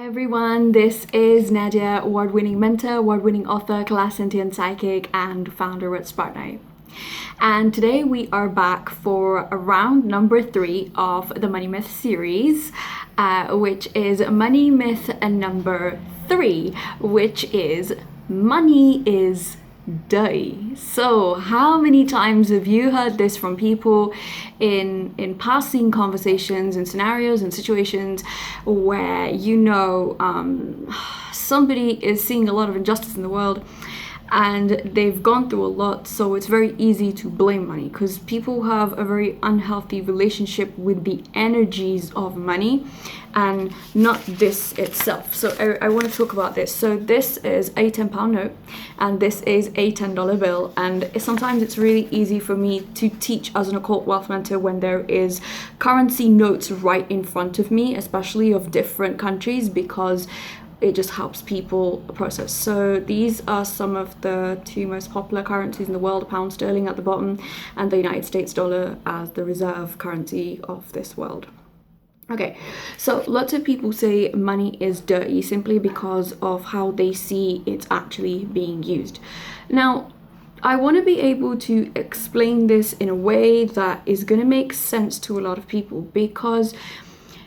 Everyone, this is Nadia, award-winning mentor, award-winning author, clairsentient psychic, and founder at Spartanite. And today we are back for round number 3 of the Money Myth series, which is Money Myth number 3, which is money is dirty. So how many times have you heard this from people in passing conversations and scenarios and situations where somebody is seeing a lot of injustice in the world and they've gone through a lot, so it's very easy to blame money because people have a very unhealthy relationship with the energies of money and not this itself. So I want to talk about this. So this is a £10 note and this is a $10 bill, and sometimes it's really easy for me to teach as an occult wealth mentor when there is currency notes right in front of me, especially of different countries, because it just helps people process. So these are some of the 2 most popular currencies in the world: pound sterling at the bottom and the United States dollar as the reserve currency of this world. Okay, so lots of people say money is dirty simply because of how they see it's actually being used. Now, I want to be able to explain this in a way that is going to make sense to a lot of people, because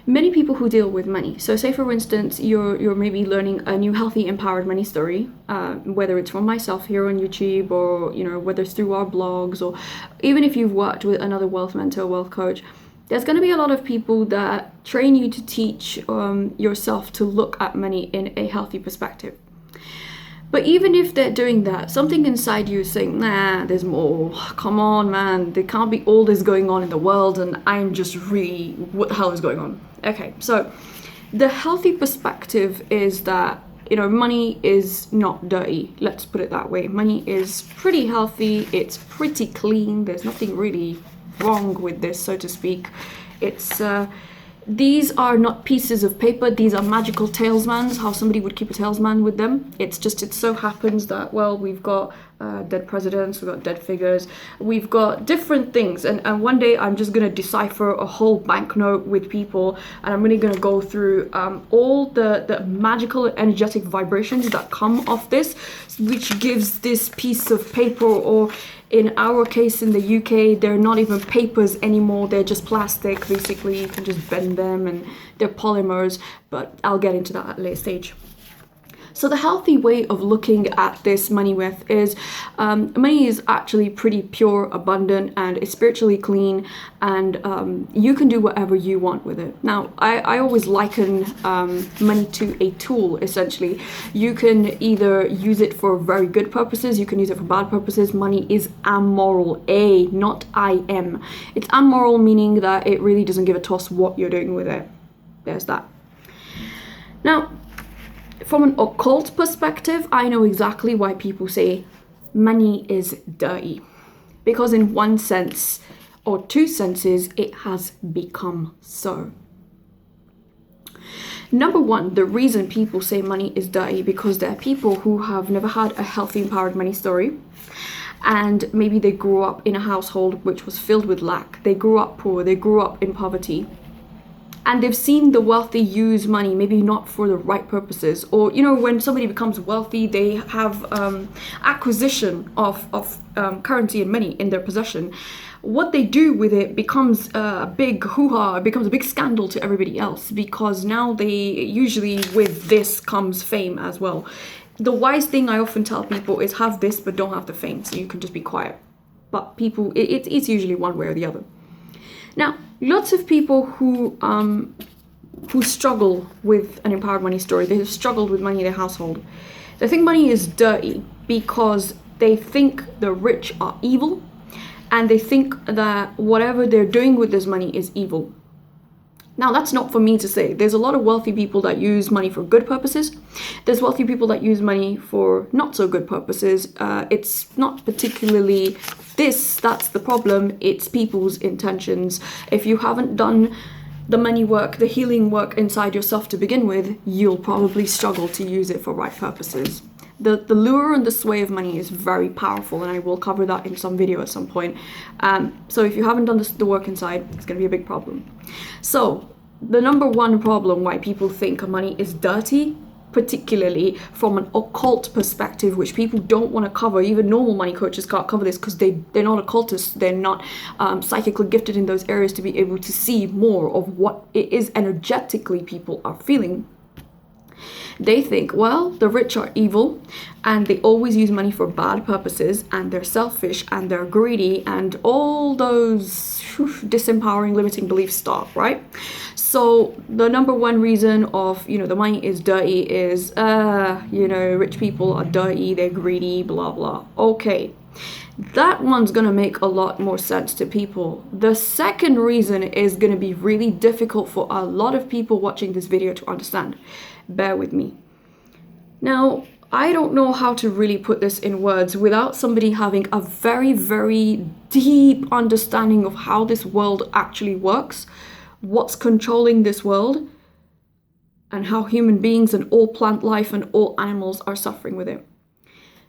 many people who deal with money, so say for instance you're maybe learning a new healthy empowered money story, whether it's from myself here on YouTube, or whether it's through our blogs, or even if you've worked with another wealth mentor, wealth coach, there's going to be a lot of people that train you to teach yourself to look at money in a healthy perspective. But even if they're doing that, something inside you is saying, nah, there's more. Come on, man. There can't be all this going on in the world, and I'm just really, what the hell is going on? Okay, so the healthy perspective is that, money is not dirty. Let's put it that way. Money is pretty healthy. It's pretty clean. There's nothing really wrong with this, so to speak. It's these are not pieces of paper. These are magical talismans, how somebody would keep a talisman with them. It so happens that, well, we've got dead presidents, we've got dead figures, we've got different things. And one day I'm just going to decipher a whole banknote with people, and I'm really going to go through all the magical energetic vibrations that come off this, which gives this piece of paper, or in our case in the UK, they're not even papers anymore, they're just plastic. Basically, you can just bend them and they're polymers, but I'll get into that at a later stage. So the healthy way of looking at this money myth is money is actually pretty pure, abundant, and it's spiritually clean, and you can do whatever you want with it. Now, I always liken money to a tool, essentially. You can either use it for very good purposes, you can use it for bad purposes. Money is amoral, not I-M. It's amoral, meaning that it really doesn't give a toss what you're doing with it. There's that. Now, from an occult perspective, I know exactly why people say money is dirty. Because in one sense, or 2 senses, it has become so. Number 1, the reason people say money is dirty, because there are people who have never had a healthy, empowered money story. And maybe they grew up in a household which was filled with lack. They grew up poor, they grew up in poverty. And they've seen the wealthy use money, maybe not for the right purposes. Or, when somebody becomes wealthy, they have acquisition of currency and money in their possession. What they do with it becomes a big hoo-ha, it becomes a big scandal to everybody else, because now usually with this comes fame as well. The wise thing I often tell people is have this, but don't have the fame, so you can just be quiet. But people, it's usually one way or the other. Now, lots of people who struggle with an empowered money story, they have struggled with money in their household, they think money is dirty because they think the rich are evil, and they think that whatever they're doing with this money is evil. Now, that's not for me to say. There's a lot of wealthy people that use money for good purposes. There's wealthy people that use money for not so good purposes. It's not particularly that's the problem. It's people's intentions. If you haven't done the money work, the healing work inside yourself to begin with, you'll probably struggle to use it for right purposes. The lure and the sway of money is very powerful, and I will cover that in some video at some point. So if you haven't done the work inside, it's going to be a big problem. So the number one problem why people think money is dirty, particularly from an occult perspective, which people don't want to cover. Even normal money coaches can't cover this because they're not occultists. They're not psychically gifted in those areas to be able to see more of what it is energetically people are feeling. They think, well, the rich are evil and they always use money for bad purposes, and they're selfish and they're greedy, and all those disempowering, limiting beliefs start, right? So the number one reason of, the money is dirty is, rich people are dirty, they're greedy, blah, blah. Okay. That one's going to make a lot more sense to people. The second reason is going to be really difficult for a lot of people watching this video to understand. Bear with me. Now, I don't know how to really put this in words without somebody having a very, very deep understanding of how this world actually works, what's controlling this world, and how human beings and all plant life and all animals are suffering with it.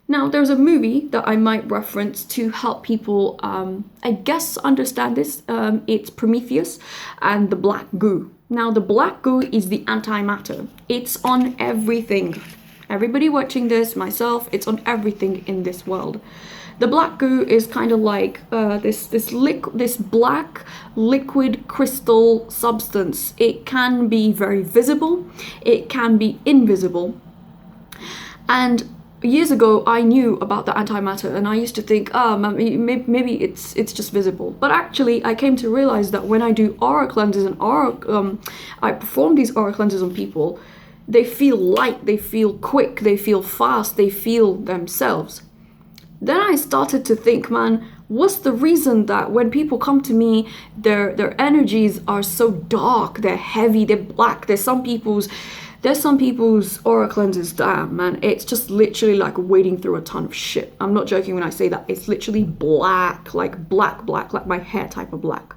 Now, there's a movie that I might reference to help people, understand this. It's Prometheus and the Black Goo. Now, the Black Goo is the antimatter. It's on everything. Everybody watching this, myself, it's on everything in this world. The Black Goo is kind of like this black liquid crystal substance. It can be very visible. It can be invisible. And years ago, I knew about the antimatter, and I used to think, maybe it's just visible. But actually, I came to realize that when I do aura cleanses and I perform these aura cleanses on people, they feel light, they feel quick, they feel fast, they feel themselves. Then I started to think, man, what's the reason that when people come to me, their energies are so dark, they're heavy, they're black. There's some people's aura cleanses, damn, man, it's just literally like wading through a ton of shit. I'm not joking when I say that. It's literally black, like my hair type of black.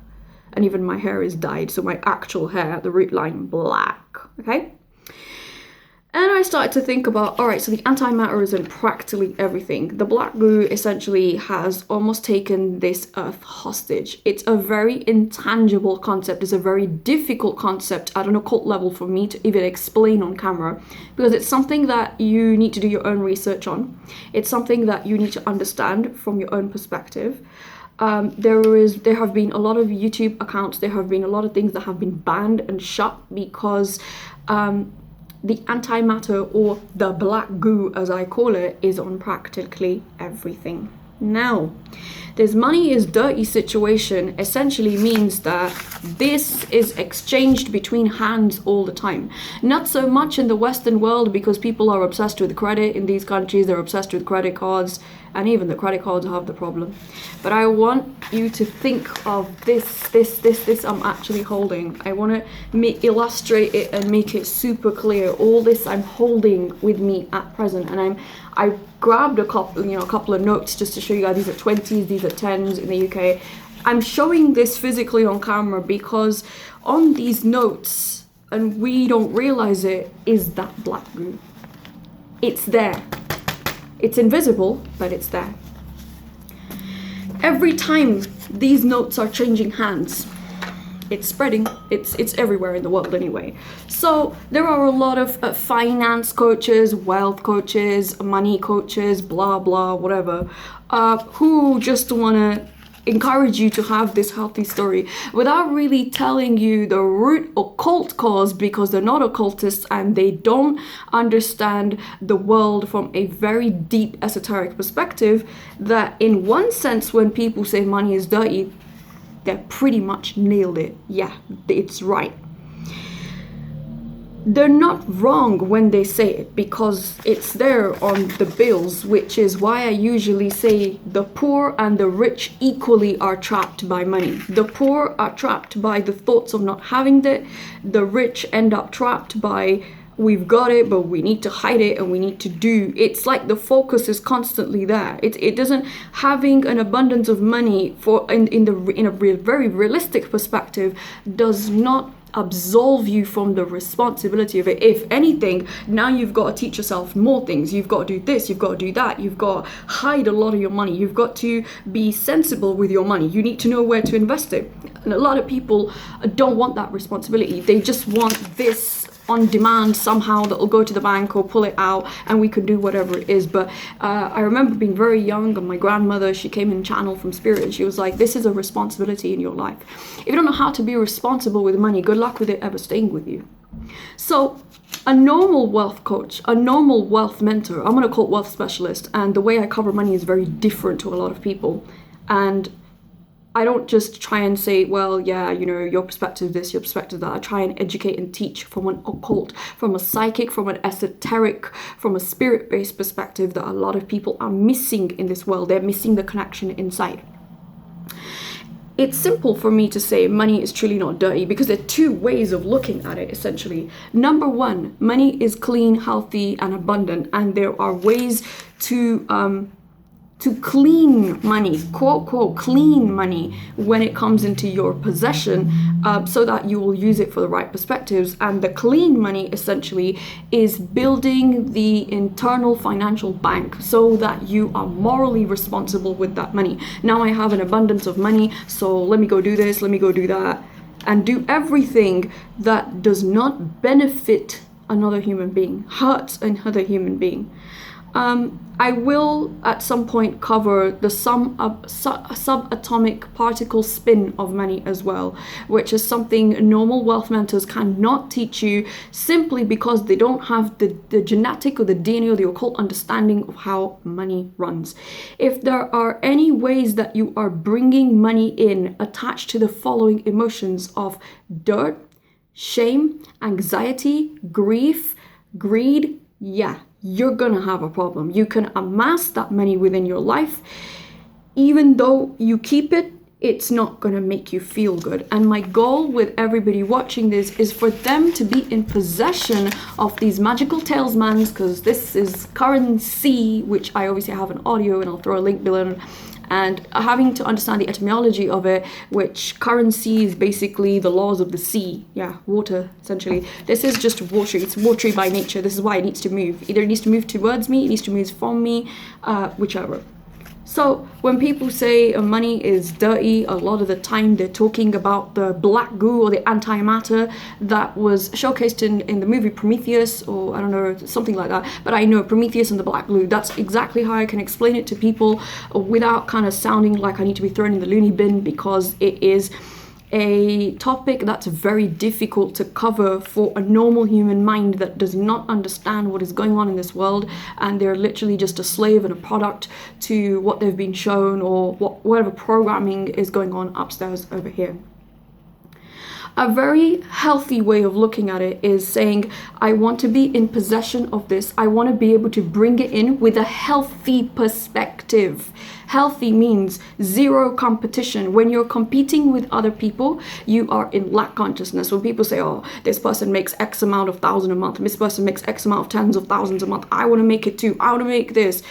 And even my hair is dyed, so my actual hair, the root line, black, okay? And I started to think about, all right, so the antimatter is in practically everything. The Black Goo essentially has almost taken this earth hostage. It's a very intangible concept. It's a very difficult concept at an occult level for me to even explain on camera, because it's something that you need to do your own research on. It's something that you need to understand from your own perspective. There have been a lot of YouTube accounts. There have been a lot of things that have been banned and shut because the antimatter, or the Black Goo as I call it, is on practically everything. Now, this money is dirty situation essentially means that this is exchanged between hands all the time. Not so much in the Western world, because people are obsessed with credit in these countries. They're obsessed with credit cards, and even the credit cards have the problem. But I want you to think of this I'm actually holding. I want to illustrate it and make it super clear. All this I'm holding with me at present, and I grabbed a couple of notes just to show you guys. These are 20s, these are 10s in the UK. I'm showing this physically on camera because on these notes, and we don't realize it, is that Black Goo. It's there. It's invisible, but it's there. Every time these notes are changing hands, it's spreading. It's everywhere in the world anyway. So there are a lot of finance coaches, wealth coaches, money coaches, blah blah whatever, who just want to encourage you to have this healthy story without really telling you the root occult cause, because they're not occultists and they don't understand the world from a very deep esoteric perspective. That in one sense, when people say money is dirty, they pretty much nailed it. Yeah, it's right. They're not wrong when they say it, because it's there on the bills, which is why I usually say the poor and the rich equally are trapped by money. The poor are trapped by the thoughts of not having it. The rich end up trapped by, we've got it, but we need to hide it and we need to do. It's like the focus is constantly there. It doesn't, having an abundance of money in a very realistic perspective does not absolve you from the responsibility of it. If anything, now you've got to teach yourself more things. You've got to do this, you've got to do that, you've got to hide a lot of your money, you've got to be sensible with your money, you need to know where to invest it. And a lot of people don't want that responsibility. They just want this on demand somehow that will go to the bank or pull it out and we can do whatever it is. But I remember being very young, and my grandmother, she came in channel from spirit, and she was like, this is a responsibility in your life. If you don't know how to be responsible with money, good luck with it ever staying with you. So a normal wealth coach, a normal wealth mentor, I'm an occult wealth specialist, and the way I cover money is very different to a lot of people. And I don't just try and say, well, yeah, you know, your perspective this, your perspective that. I try and educate and teach from an occult, from a psychic, from an esoteric, from a spirit-based perspective that a lot of people are missing in this world. They're missing the connection inside. It's simple for me to say money is truly not dirty because there are two ways of looking at it, essentially. Number one, money is clean, healthy, and abundant, and there are ways to clean money, quote, quote, clean money when it comes into your possession, so that you will use it for the right perspectives. And the clean money essentially is building the internal financial bank so that you are morally responsible with that money. Now I have an abundance of money, so let me go do this, let me go do that, and do everything that does not benefit another human being, hurts another human being. I will at some point cover the subatomic particle spin of money as well, which is something normal wealth mentors cannot teach you simply because they don't have the genetic or the DNA or the occult understanding of how money runs. If there are any ways that you are bringing money in attached to the following emotions of dirt, shame, anxiety, grief, greed, yeah, you're gonna have a problem. You can amass that money within your life. Even though you keep it, it's not gonna make you feel good. And my goal with everybody watching this is for them to be in possession of these magical talismans, because this is currency, which I obviously have an audio and I'll throw a link below. And having to understand the etymology of it, which currency is basically the laws of the sea. Yeah, water, essentially. This is just water. It's watery by nature. This is why it needs to move. Either it needs to move towards me, it needs to move from me, whichever. So when people say money is dirty, a lot of the time they're talking about the black goo or the antimatter that was showcased in the movie Prometheus, or I don't know, something like that. But I know Prometheus and the black glue, that's exactly how I can explain it to people without kind of sounding like I need to be thrown in the loony bin, because it is a topic that's very difficult to cover for a normal human mind that does not understand what is going on in this world, and they're literally just a slave and a product to what they've been shown, or whatever programming is going on upstairs over here. A very healthy way of looking at it is saying, I want to be in possession of this. I want to be able to bring it in with a healthy perspective. Healthy means zero competition. When you're competing with other people, you are in lack consciousness. When people say, oh, this person makes X amount of thousand a month, this person makes X amount of tens of thousands a month, I want to make it too, I want to make this.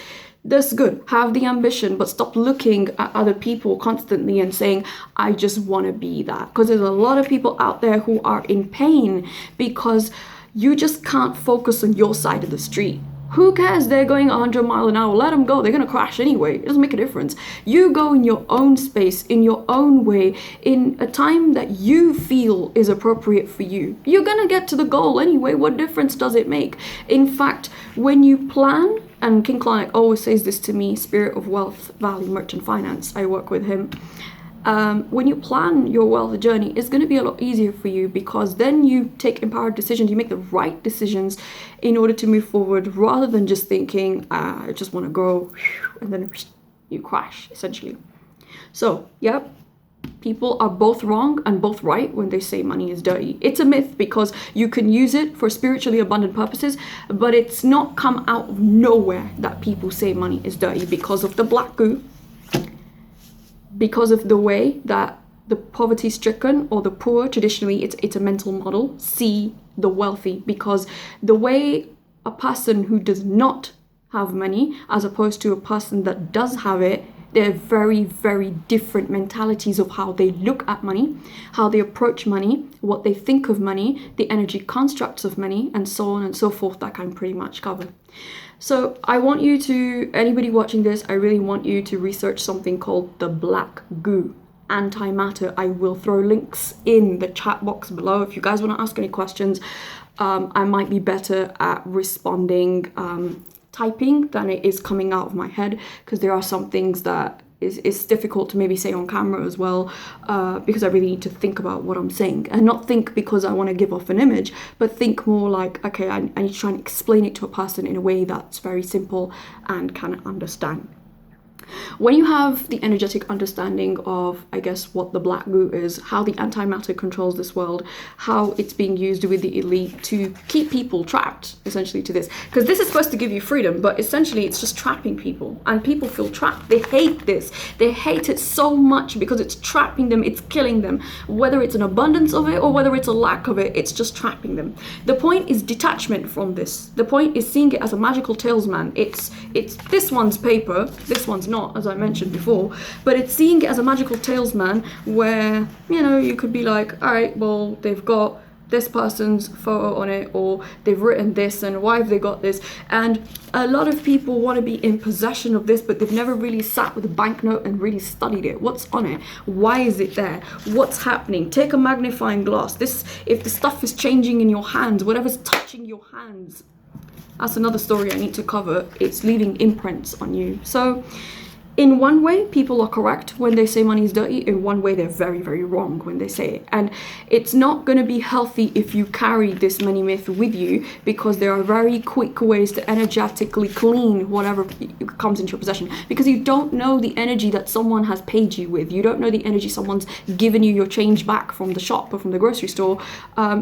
That's good. Have the ambition, but stop looking at other people constantly and saying, I just want to be that. Because there's a lot of people out there who are in pain because you just can't focus on your side of the street. Who cares? They're going 100 miles an hour. Let them go. They're going to crash anyway. It doesn't make a difference. You go in your own space, in your own way, in a time that you feel is appropriate for you. You're going to get to the goal anyway. What difference does it make? In fact, when you plan, and King Clauneck always says this to me, Spirit of Wealth Valley Merchant Finance, I work with him. When you plan your wealth journey, it's going to be a lot easier for you, because then you take empowered decisions, you make the right decisions in order to move forward, rather than just thinking, I just want to go, and then you crash, essentially. So, yep, people are both wrong and both right when they say money is dirty. It's a myth, because you can use it for spiritually abundant purposes, but it's not come out of nowhere that people say money is dirty because of the black goo, because of the way that the poverty-stricken or the poor, traditionally it's a mental model, see the wealthy, because the way a person who does not have money as opposed to a person that does have it, they're very, very different mentalities of how they look at money, how they approach money, what they think of money, the energy constructs of money, and so on and so forth, that can pretty much cover. So I want you to, anybody watching this, I really want you to research something called the black goo. antimatter. I will throw links in the chat box below if you guys want to ask any questions. I might be better at responding typing than it is coming out of my head, because there are some things that it's difficult to maybe say on camera as well, because I really need to think about what I'm saying, and not think because I want to give off an image, but think more like, okay, I need to try and explain it to a person in a way that's very simple and can understand. When you have the energetic understanding of, I guess, what the black goo is, how the antimatter controls this world, how it's being used with the elite to keep people trapped, essentially, to this. Because this is supposed to give you freedom, but essentially it's just trapping people. And people feel trapped. They hate this. They hate it so much because it's trapping them, it's killing them. Whether it's an abundance of it or whether it's a lack of it, it's just trapping them. The point is detachment from this. The point is seeing it as a magical talisman. It's this one's paper, this one's not, as I mentioned before, but it's seeing it as a magical talisman where, you know, you could be like, all right, well, they've got this person's photo on it, or they've written this, and why have they got this? And a lot of people want to be in possession of this, but they've never really sat with a banknote and really studied it. What's on it? Why is it there? What's happening? Take a magnifying glass. If the stuff is changing in your hands, whatever's touching your hands, that's another story I need to cover. It's leaving imprints on you. So in one way, people are correct when they say money is dirty. In one way, they're very, very wrong when they say it. And it's not going to be healthy if you carry this money myth with you, because there are very quick ways to energetically clean whatever comes into your possession, because you don't know the energy that someone has paid you with. You don't know the energy someone's given you your change back from the shop or from the grocery store.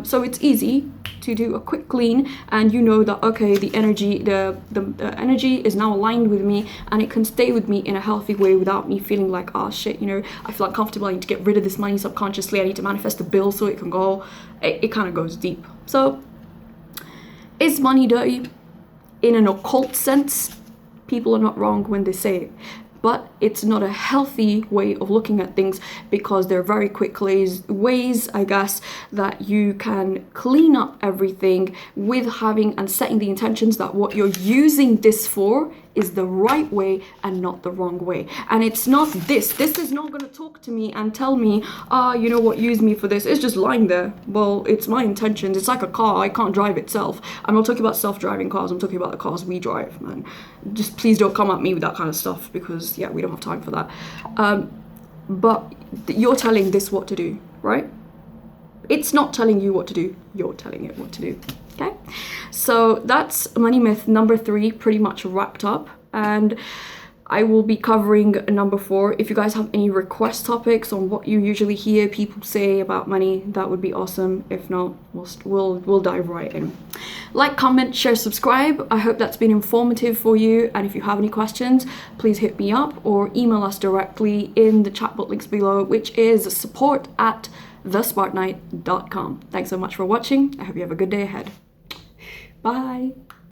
So it's easy to do a quick clean, and you know that, okay, the energy is now aligned with me, and it can stay with me in a healthy way without me feeling like, oh shit, you know, I feel uncomfortable, I need to get rid of this money subconsciously, I need to manifest a bill so it can go. It kind of goes deep. So is money dirty? In an occult sense, people are not wrong when they say it, but it's not a healthy way of looking at things, because there are very quick ways, I guess, that you can clean up everything with having and setting the intentions that what you're using this for is the right way and not the wrong way. And it's not this is not going to talk to me and tell me, you know what, use me for this. It's just lying there. Well, it's my intentions. It's like a car, I can't drive itself. I'm not talking about self-driving cars, I'm talking about the cars we drive, man. Just please don't come at me with that kind of stuff, because yeah, we don't have time for that. But you're telling this what to do, right? It's not telling you what to do, you're telling it what to do. Okay, so that's money myth number 3 pretty much wrapped up, and I will be covering number 4. If you guys have any request topics on what you usually hear people say about money, that would be awesome. If not, we'll dive right in. Like, comment, share, subscribe. I hope that's been informative for you, and if you have any questions, please hit me up or email us directly in the chatbot links below, which is support@thespartanite.com. Thanks so much for watching. I hope you have a good day ahead. Bye.